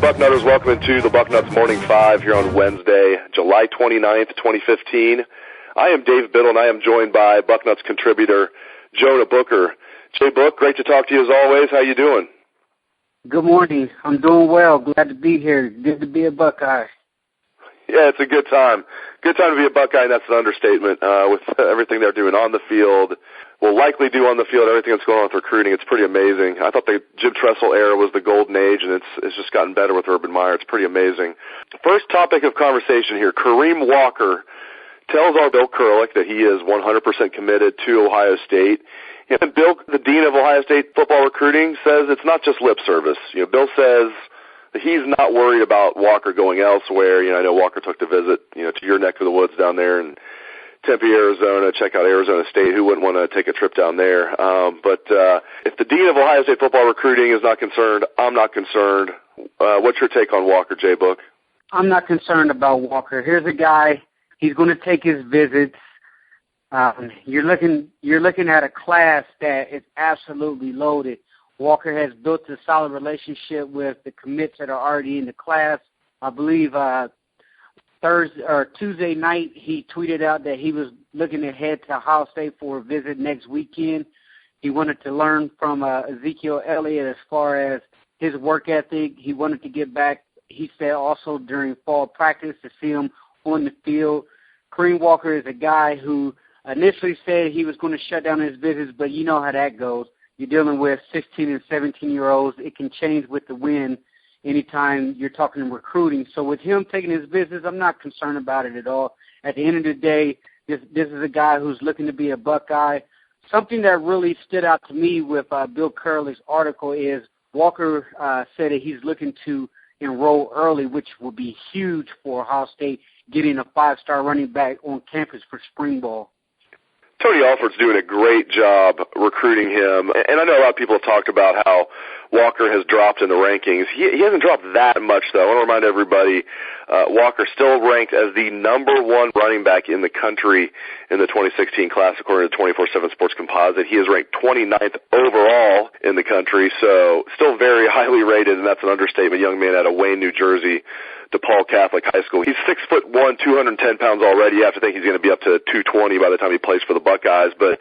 Bucknutters, welcome to the Bucknuts Morning 5 here on Wednesday, July 29th, 2015. I am Dave Biddle, and I am joined by Bucknuts contributor Jonah Booker. Jay Book, great to talk to you as always. How you doing? Good morning. I'm doing well. Glad to be here. Good to be a Buckeye. Yeah, it's a good time. Good time to be a Buckeye, and that's an understatement. With everything they're doing on the field, will likely do on the field, everything that's going on with recruiting, it's pretty amazing. I thought the Jim Tressel era was the golden age, and it's just gotten better with Urban Meyer. It's pretty amazing. First topic of conversation here, Kareem Walker tells our Bill Kurelic that he is 100% committed to Ohio State. And Bill, the dean of Ohio State football recruiting, says it's not just lip service. Bill says that he's not worried about Walker going elsewhere. I know Walker took the visit, to your neck of the woods down there in Tempe, Arizona, check out Arizona State. Who wouldn't want to take a trip down there? But if the dean of Ohio State football recruiting is not concerned, I'm not concerned. What's your take on Walker, Jay Book? I'm not concerned about Walker. Here's a guy. He's going to take his visits. You're looking at a class that is absolutely loaded. Walker has built a solid relationship with the commits that are already in the class. I believe Tuesday night he tweeted out that he was looking ahead to Ohio State for a visit next weekend. He wanted to learn from Ezekiel Elliott as far as his work ethic. He wanted to get back, he said, also during fall practice to see him on the field. Kareem Walker is a guy who initially said he was going to shut down his visits, but you know how that goes. You're dealing with 16 and 17-year-olds. It can change with the wind anytime you're talking recruiting. So with him taking his visits, I'm not concerned about it at all. At the end of the day, this is a guy who's looking to be a Buckeye. Something that really stood out to me with Bill Kurelic's article is Walker said that he's looking to enroll early, which will be huge for Ohio State, getting a 5-star running back on campus for spring ball. Tony Alford's doing a great job recruiting him, and I know a lot of people have talked about how Walker has dropped in the rankings. He hasn't dropped that much, though. I want to remind everybody, Walker still ranked as the number one running back in the country in the 2016 class, according to 24/7 Sports Composite. He is ranked 29th overall in the country, so still very highly rated, and that's an understatement. Young man out of Wayne, New Jersey, DePaul Catholic High School. He's 6'1", 210 pounds already. You have to think he's going to be up to 220 by the time he plays for the Buckeyes. But,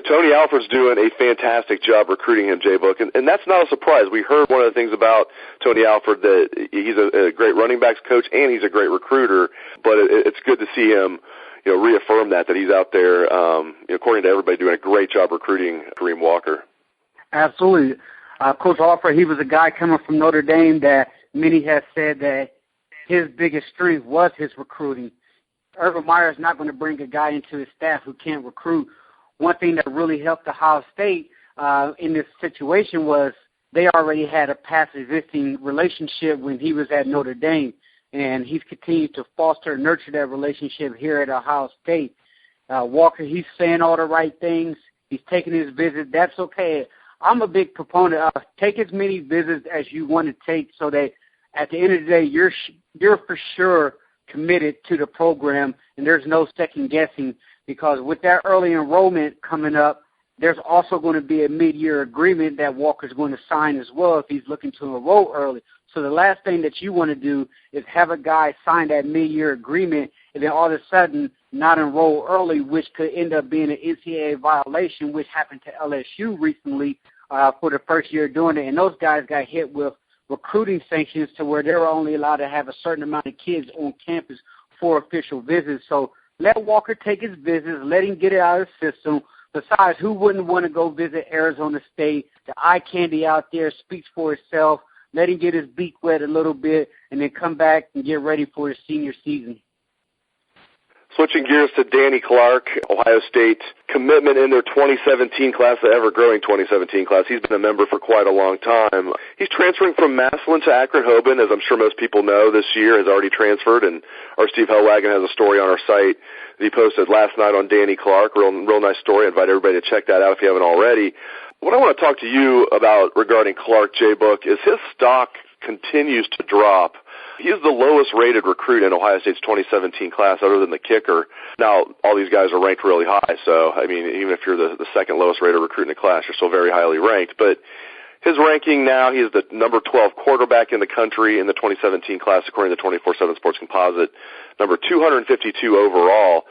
Tony Alford's doing a fantastic job recruiting him, Jay Book, and that's not a surprise. We heard one of the things about Tony Alford that he's a great running backs coach and he's a great recruiter, but it's good to see him, reaffirm that he's out there, according to everybody, doing a great job recruiting Kareem Walker. Absolutely. Coach Alford, he was a guy coming from Notre Dame that many have said that his biggest strength was his recruiting. Urban Meyer is not going to bring a guy into his staff who can't recruit. One thing that really helped Ohio State in this situation was they already had a past existing relationship when he was at Notre Dame, and he's continued to foster and nurture that relationship here at Ohio State. Walker, he's saying all the right things. He's taking his visit. That's okay. I'm a big proponent of take as many visits as you want to take so that at the end of the day, you're for sure committed to the program, and there's no second guessing, because with that early enrollment coming up, there's also going to be a mid-year agreement that Walker's going to sign as well if he's looking to enroll early. So the last thing that you want to do is have a guy sign that mid-year agreement and then all of a sudden not enroll early, which could end up being an NCAA violation, which happened to LSU recently for the first year doing it. And those guys got hit with recruiting sanctions to where they were only allowed to have a certain amount of kids on campus for official visits. So let Walker take his visits, let him get it out of the system. Besides, who wouldn't want to go visit Arizona State? The eye candy out there speaks for itself. Let him get his beak wet a little bit and then come back and get ready for his senior season. Switching gears to Danny Clark, Ohio State commitment in their 2017 class, the ever-growing 2017 class. He's been a member for quite a long time. He's transferring from Massillon to Akron-Hoban, as I'm sure most people know this year, has already transferred, and our Steve Hellwagon has a story on our site that he posted last night on Danny Clark. Real nice story. I invite everybody to check that out if you haven't already. What I want to talk to you about regarding Clark, J. Book, is his stock continues to drop. He is the lowest rated recruit in Ohio State's 2017 class other than the kicker. Now, all these guys are ranked really high, so, I mean, even if you're the second lowest rated recruit in the class, you're still very highly ranked. But His ranking now, he is the number 12 quarterback in the country in the 2017 class, according to 24/7 Sports Composite, number 252 overall.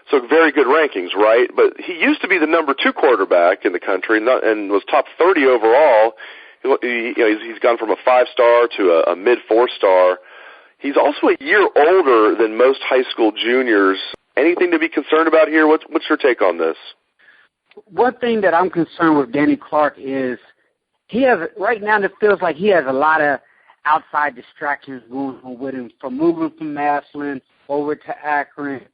So very good rankings, right? But he used to be the number 2 quarterback in the country and was top 30 overall. He's gone from a 5-star to a mid 4-star. He's also a year older than most high school juniors. Anything to be concerned about here? What's your take on this? One thing that I'm concerned with Danny Clark is right now it feels like he has a lot of outside distractions going on with him, from moving from Massillon over to Akron.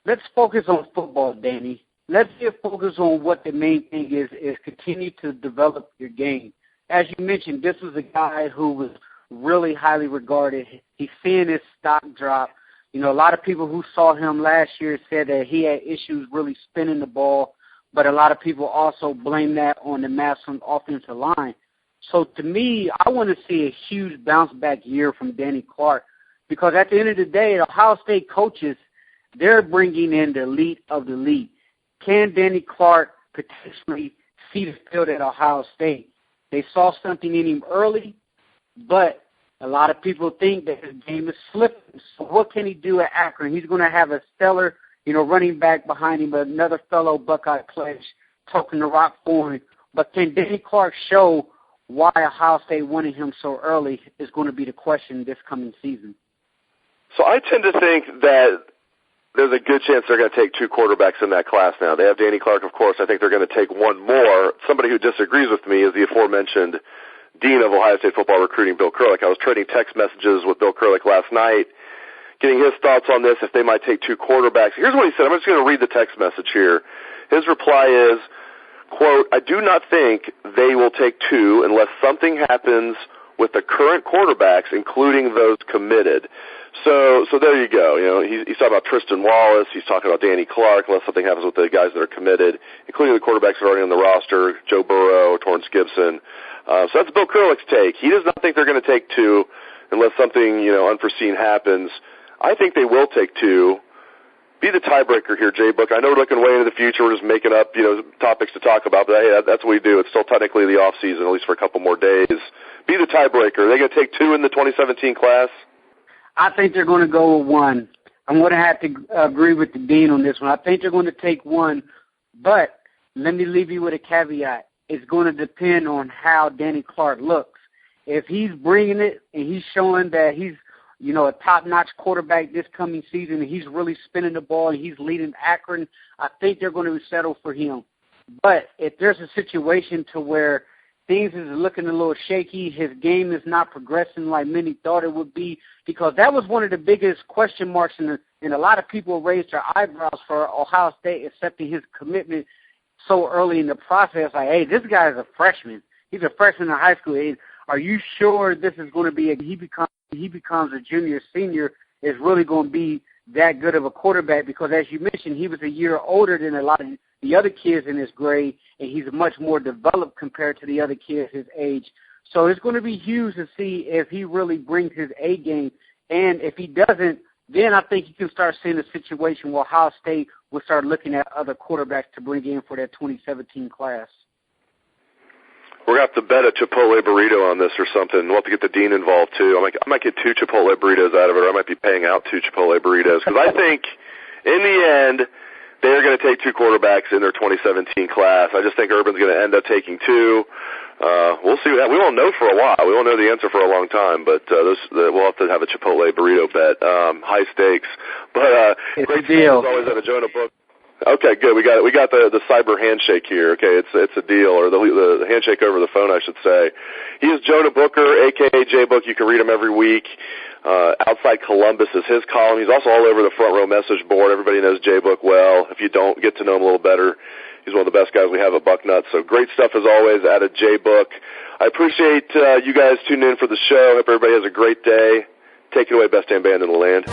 Let's focus on football, Danny. Let's get focused on what the main thing is continue to develop your game. As you mentioned, this was a guy who was really highly regarded. He's seeing his stock drop. A lot of people who saw him last year said that he had issues really spinning the ball, but a lot of people also blame that on the Massillon offensive line. So to me, I want to see a huge bounce-back year from Danny Clark, because at the end of the day, the Ohio State coaches, they're bringing in the elite of the elite. Can Danny Clark potentially see the field at Ohio State? They saw something in him early, but a lot of people think that his game is slipping. So what can he do at Akron? He's going to have a stellar, running back behind him, another fellow Buckeye pledge talking the rock for him. But can Danny Clark show why Ohio State wanted him so early is going to be the question this coming season. So I tend to think that there's a good chance they're going to take 2 quarterbacks in that class now. They have Danny Clark, of course. I think they're going to take one more. Somebody who disagrees with me is the aforementioned Dean of Ohio State football recruiting, Bill Kurelic. I was trading text messages with Bill Kurelic last night, getting his thoughts on this, if they might take 2 quarterbacks. Here's what he said. I'm just going to read the text message here. His reply is, quote, I do not think they will take 2 unless something happens with the current quarterbacks, including those committed. So there you go. He's talking about Tristan Wallace. He's talking about Danny Clark, unless something happens with the guys that are committed, including the quarterbacks that are already on the roster, Joe Burrow, Torrance Gibson. So that's Bill Kurelick's take. He does not think they're going to take 2 unless something, unforeseen happens. I think they will take 2. Be the tiebreaker here, J-Book. I know we're looking way into the future. We're just making up, topics to talk about, but hey, that's what we do. It's still technically the off season, at least for a couple more days. Be the tiebreaker. Are they going to take 2 in the 2017 class? I think they're going to go with 1. I'm going to have to agree with the Dean on this one. I think they're going to take 1, but let me leave you with a caveat. It's going to depend on how Danny Clark looks. If he's bringing it and he's showing that he's, a top-notch quarterback this coming season, and he's really spinning the ball and he's leading Akron, I think they're going to settle for him. But if there's a situation to where things is looking a little shaky, his game is not progressing like many thought it would be, because that was one of the biggest question marks, and a lot of people raised their eyebrows for Ohio State accepting his commitment so early in the process. Like, hey, this guy is a freshman. He's a freshman in high school. Are you sure this is going to be he becomes a junior, senior, is really going to be that good of a quarterback? Because as you mentioned, he was a year older than a lot of the other kids in his grade, and he's much more developed compared to the other kids his age. So it's going to be huge to see if he really brings his A game. And if he doesn't, then I think you can start seeing a situation where Ohio State will start looking at other quarterbacks to bring in for that 2017 class. We're going to have to bet a Chipotle burrito on this or something. We'll have to get the Dean involved, too. I might get 2 Chipotle burritos out of it, or I might be paying out 2 Chipotle burritos. Because I think, in the end, they're going to take 2 quarterbacks in their 2017 class. I just think Urban's going to end up taking 2. We'll see. We won't know for a while. We won't know the answer for a long time, but we'll have to have a Chipotle burrito bet. High stakes. But it's great a deal. As always at a Jonah Booker. Okay, good. We got the cyber handshake here. Okay, it's a deal, or the handshake over the phone, I should say. He is Jonah Booker, a.k.a. J-Book. You can read him every week. Outside Columbus is his column. He's also all over the Front Row message board. Everybody knows J-Book well. If you don't, get to know him a little better. He's one of the best guys we have at Bucknuts. So great stuff as always out of J-Book. I appreciate you guys tuning in for the show. Hope everybody has a great day. Take it away, best damn band in the land.